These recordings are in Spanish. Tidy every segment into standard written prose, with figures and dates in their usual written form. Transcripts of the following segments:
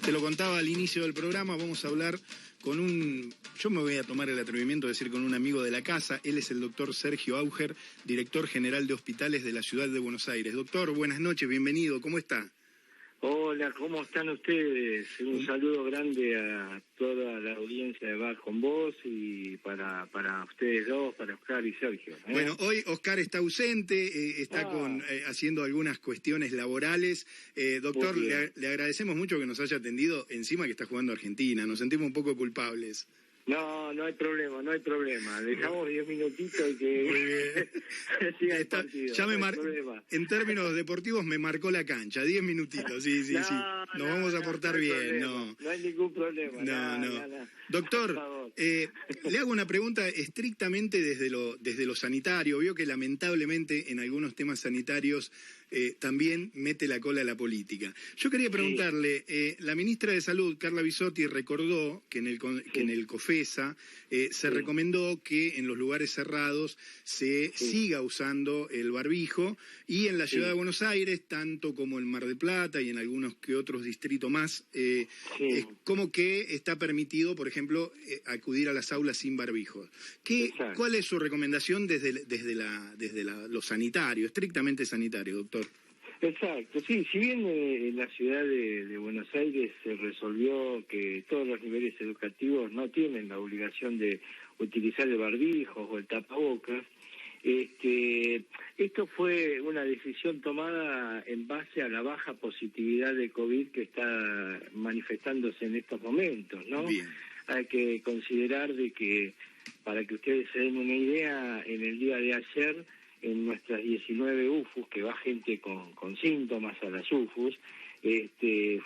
Te lo contaba al inicio del programa, vamos a hablar con yo me voy a tomar el atrevimiento de decir con un amigo de la casa. Él es el doctor Sergio Auger, director general de hospitales de la ciudad de Buenos Aires. Doctor, buenas noches, bienvenido, ¿cómo está? Hola, ¿cómo están ustedes? Un saludo grande a toda la audiencia de Bar con Vos y para ustedes dos, para Oscar y Sergio. Bueno, hoy Oscar está ausente, está haciendo algunas cuestiones laborales. Doctor, le agradecemos mucho que nos haya atendido, encima que está jugando Argentina, nos sentimos un poco culpables. No hay problema, no hay problema. Dejamos 10 minutitos y que muy bien. siga el partido. Ya en términos deportivos me marcó la cancha, 10 minutitos, sí. Nos vamos a portar bien. No hay ningún problema. No. Doctor, le hago una pregunta estrictamente desde lo sanitario. Vio que lamentablemente en algunos temas sanitarios también mete la cola a la política. Yo quería preguntarle, la ministra de Salud, Carla Bisotti, recordó que en el COFESA se recomendó que en los lugares cerrados se siga usando el barbijo, y en la ciudad de Buenos Aires, tanto como en Mar del Plata y en algunos que otros distritos más, es como que está permitido, por ejemplo, acudir a las aulas sin barbijo. ¿Cuál es su recomendación desde lo sanitario, estrictamente sanitario, doctor? Exacto, sí, si bien en la ciudad de Buenos Aires se resolvió que todos los niveles educativos no tienen la obligación de utilizar el barbijo o el tapabocas, esto fue una decisión tomada en base a la baja positividad de COVID que está manifestándose en estos momentos, ¿no? Bien. Hay que considerar de que, para que ustedes se den una idea, en el día de ayer, en nuestras 19 UFUs, que va gente con síntomas a las UFUs, se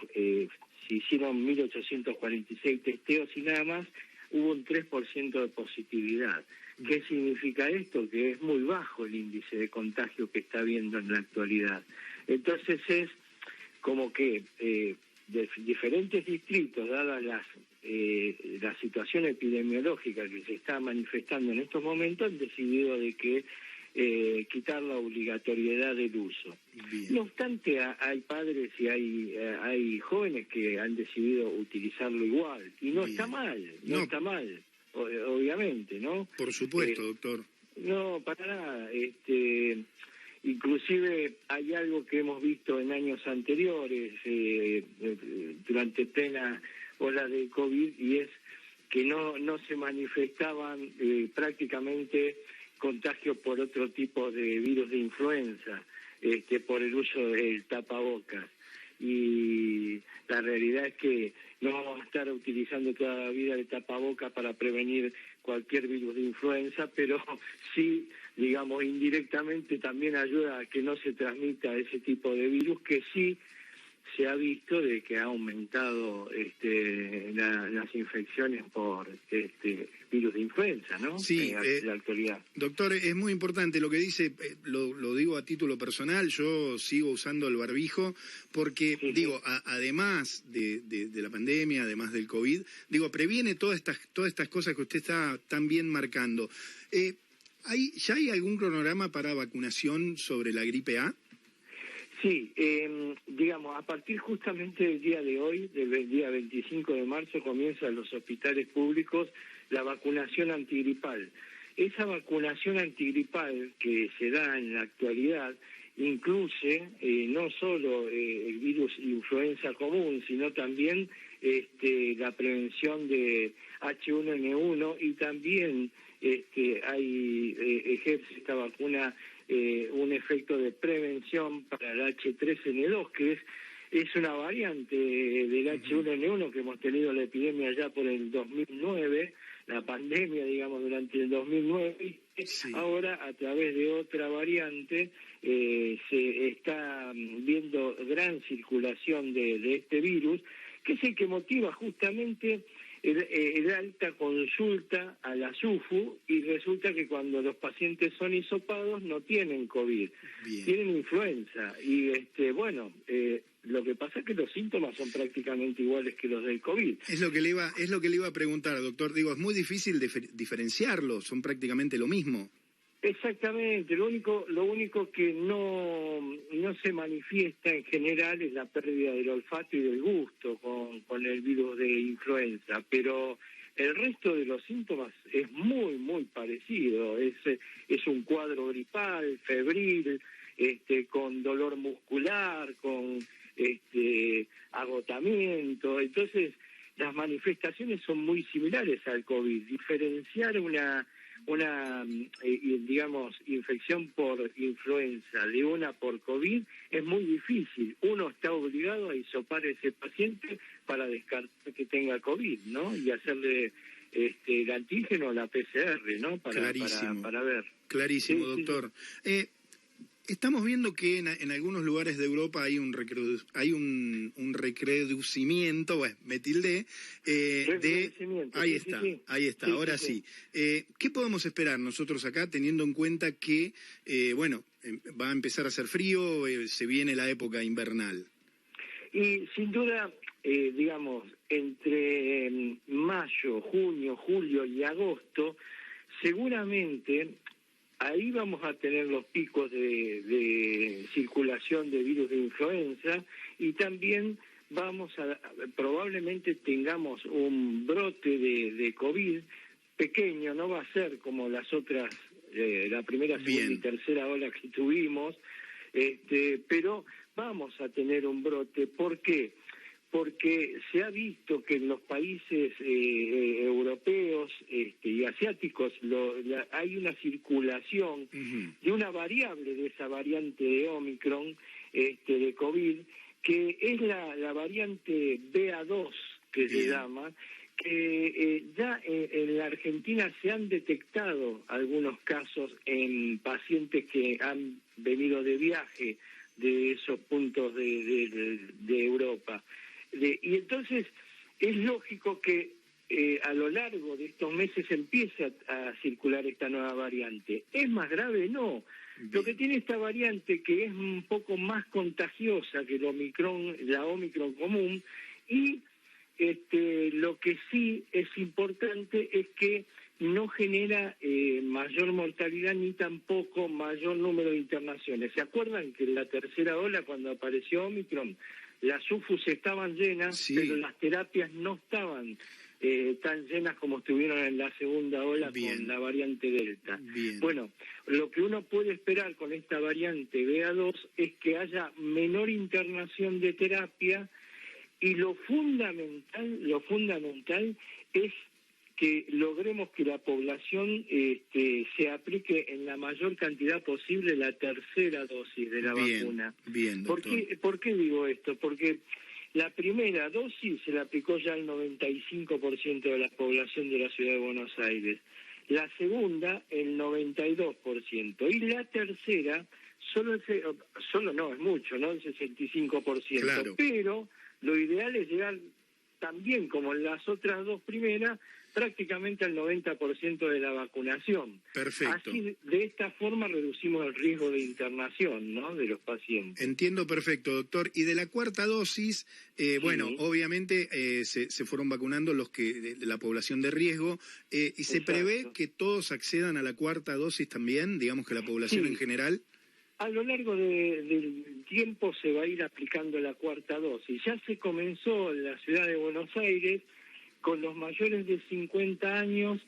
hicieron 1.846 testeos y nada más hubo un 3% de positividad. ¿Qué significa esto? Que es muy bajo el índice de contagio que está habiendo en la actualidad. Entonces es como que de diferentes distritos, dadas la situación epidemiológica que se está manifestando en estos momentos, han decidido de que quitar la obligatoriedad del uso. Bien. No obstante, hay padres y hay jóvenes que han decidido utilizarlo igual, y no está mal, está mal, obviamente, ¿no? Por supuesto, doctor. No, para nada. Inclusive hay algo que hemos visto en años anteriores, durante plena ola de COVID, y es que no se manifestaban prácticamente contagios por otro tipo de virus de influenza, por el uso del tapabocas. Y la realidad es que no vamos a estar utilizando toda la vida el tapabocas para prevenir cualquier virus de influenza, pero sí, digamos, indirectamente también ayuda a que no se transmita ese tipo de virus, que sí se ha visto de que ha aumentado las infecciones por virus de influenza, ¿no? Sí, en la actualidad. Doctor, es muy importante lo que dice, lo digo a título personal, yo sigo usando el barbijo porque, además de la pandemia, además del COVID, previene todas estas cosas que usted está tan bien marcando. ¿Ya hay algún cronograma para vacunación sobre la gripe A? Sí, digamos, a partir justamente del día de hoy, del día 25 de marzo, comienza en los hospitales públicos la vacunación antigripal. Esa vacunación antigripal que se da en la actualidad incluye no solo el virus influenza común, sino también la prevención de H1N1, y también ejerce esta vacuna un efecto de prevención para el H3N2, que es una variante del H1N1 que hemos tenido la epidemia ya por el 2009, la pandemia, digamos, durante el 2009, y ahora a través de otra variante se está viendo gran circulación de este virus, que es el que motiva justamente el alta consulta a la SUFU, y resulta que cuando los pacientes son hisopados no tienen COVID, tienen influenza, y lo que pasa es que los síntomas son prácticamente iguales que los del COVID. Es lo que le iba a preguntar, doctor. Es muy difícil diferenciarlos, son prácticamente lo mismo. Exactamente, lo único que no se manifiesta en general es la pérdida del olfato y del gusto con el virus de influenza, pero el resto de los síntomas es muy parecido, es un cuadro gripal, febril, con dolor muscular, con agotamiento. Entonces las manifestaciones son muy similares al COVID. Diferenciar una digamos, infección por influenza de una por COVID es muy difícil. Uno está obligado a hisopar a ese paciente para descartar que tenga COVID, ¿no? Y hacerle el antígeno o la PCR, ¿no? Para ver. Clarísimo, sí, doctor. Sí. Estamos viendo que en algunos lugares de Europa hay un recrudecimiento, bueno, me tildé, ahí está, ahí está, ahora sí. ¿Qué podemos esperar nosotros acá, teniendo en cuenta que, va a empezar a hacer frío, se viene la época invernal? Y sin duda, digamos, entre mayo, junio, julio y agosto, seguramente ahí vamos a tener los picos de circulación de virus de influenza y también probablemente tengamos un brote de COVID pequeño, no va a ser como las otras, la primera, segunda y tercera ola que tuvimos, pero vamos a tener un brote. ¿Por qué? Porque se ha visto que en los países europeos y asiáticos hay una circulación de una variable de esa variante de Omicron, de COVID, que es la variante BA2, que se llama, que ya en la Argentina se han detectado algunos casos en pacientes que han venido de viaje de esos puntos de Europa. Y entonces es lógico que a lo largo de estos meses empiece a circular esta nueva variante. ¿Es más grave? No. Bien. Lo que tiene esta variante, que es un poco más contagiosa que la Omicron común, y lo que sí es importante es que no genera mayor mortalidad ni tampoco mayor número de internaciones. ¿Se acuerdan que en la tercera ola, cuando apareció Omicron, las UFUs estaban llenas, sí, pero las terapias no estaban tan llenas como estuvieron en la segunda ola? Bien. Con la variante Delta? Bien. Bueno, lo que uno puede esperar con esta variante BA2 es que haya menor internación de terapia, y lo fundamental es que logremos que la población se aplique en la mayor cantidad posible la tercera dosis de la vacuna. Bien, doctor. ¿Por qué digo esto? Porque la primera dosis se la aplicó ya el 95% de la población de la ciudad de Buenos Aires. La segunda, el 92%. Y la tercera, solo no, es mucho, ¿no? El 65%. Claro. Pero lo ideal es llegar también, como en las otras dos primeras, prácticamente al 90% de la vacunación. Perfecto. Así, de esta forma reducimos el riesgo de internación, ¿no?, de los pacientes. Entiendo perfecto, doctor. Y de la cuarta dosis, sí, obviamente se fueron vacunando la población de riesgo, y se prevé que todos accedan a la cuarta dosis también, digamos que la población en general. A lo largo del tiempo se va a ir aplicando la cuarta dosis. Ya se comenzó en la ciudad de Buenos Aires con los mayores de 50 años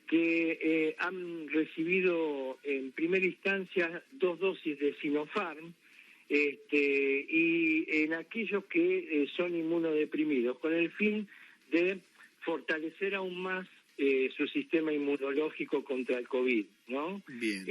que han recibido en primera instancia 2 dosis de Sinopharm, y en aquellos que son inmunodeprimidos, con el fin de fortalecer aún más su sistema inmunológico contra el COVID, ¿no? Bien.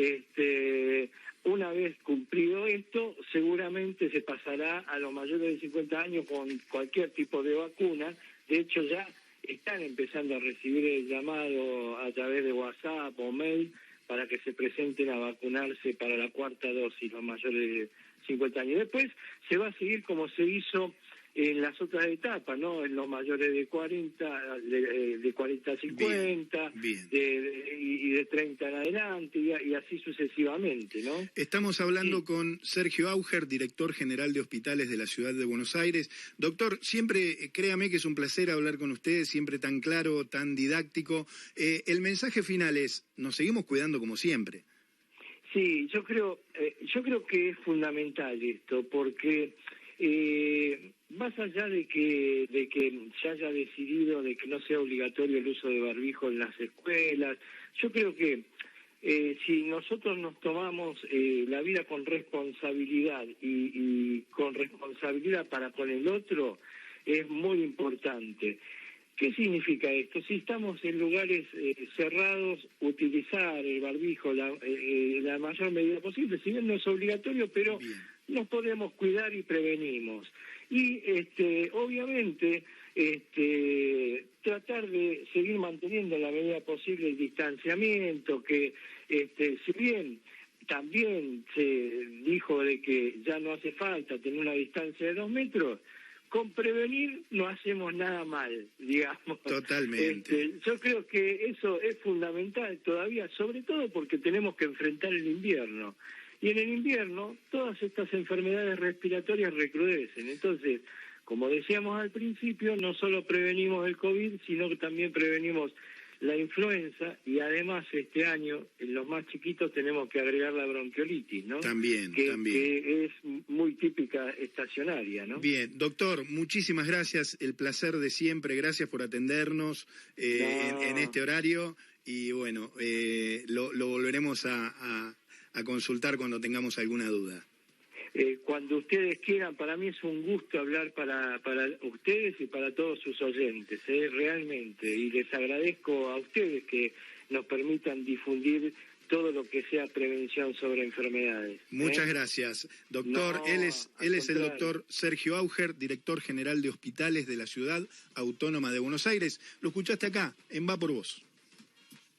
Una vez cumplido esto, seguramente se pasará a los mayores de 50 años con cualquier tipo de vacuna. De hecho, ya están empezando a recibir el llamado a través de WhatsApp o mail para que se presenten a vacunarse para la cuarta dosis, los mayores de 50 años. Después se va a seguir como se hizo en las otras etapas, ¿no? En los mayores de 40, de 40 a 50, bien. Y de 30 en adelante, y así sucesivamente, ¿no? Estamos hablando con Sergio Auger, director general de hospitales de la ciudad de Buenos Aires. Doctor, siempre, créame que es un placer hablar con usted, siempre tan claro, tan didáctico. El mensaje final es, nos seguimos cuidando como siempre. Sí, yo creo que es fundamental esto, porque más allá de que se haya decidido de que no sea obligatorio el uso de barbijo en las escuelas, yo creo que si nosotros nos tomamos la vida con responsabilidad y con responsabilidad para con el otro, es muy importante. ¿Qué significa esto? Si estamos en lugares cerrados, utilizar el barbijo la mayor medida posible, si bien no es obligatorio, pero Bien. nos podemos cuidar y prevenimos. Y obviamente tratar de seguir manteniendo en la medida posible el distanciamiento, que si bien también se dijo de que ya no hace falta tener una distancia de 2 metros, con prevenir no hacemos nada mal, digamos. Totalmente. Yo creo que eso es fundamental todavía, sobre todo porque tenemos que enfrentar el invierno. Y en el invierno todas estas enfermedades respiratorias recrudecen. Entonces, como decíamos al principio, no solo prevenimos el COVID, sino que también prevenimos la influenza, y además este año en los más chiquitos tenemos que agregar la bronquiolitis, ¿no? También. Que es muy típica estacionaria, ¿no? Bien, doctor, muchísimas gracias, el placer de siempre, gracias por atendernos en este horario, y bueno, lo volveremos a consultar cuando tengamos alguna duda. Cuando ustedes quieran, para mí es un gusto hablar para ustedes y para todos sus oyentes, realmente, y les agradezco a ustedes que nos permitan difundir todo lo que sea prevención sobre enfermedades. Muchas gracias, doctor. No, él es el doctor Sergio Auger, director general de hospitales de la Ciudad Autónoma de Buenos Aires. Lo escuchaste acá, en Va por Vos.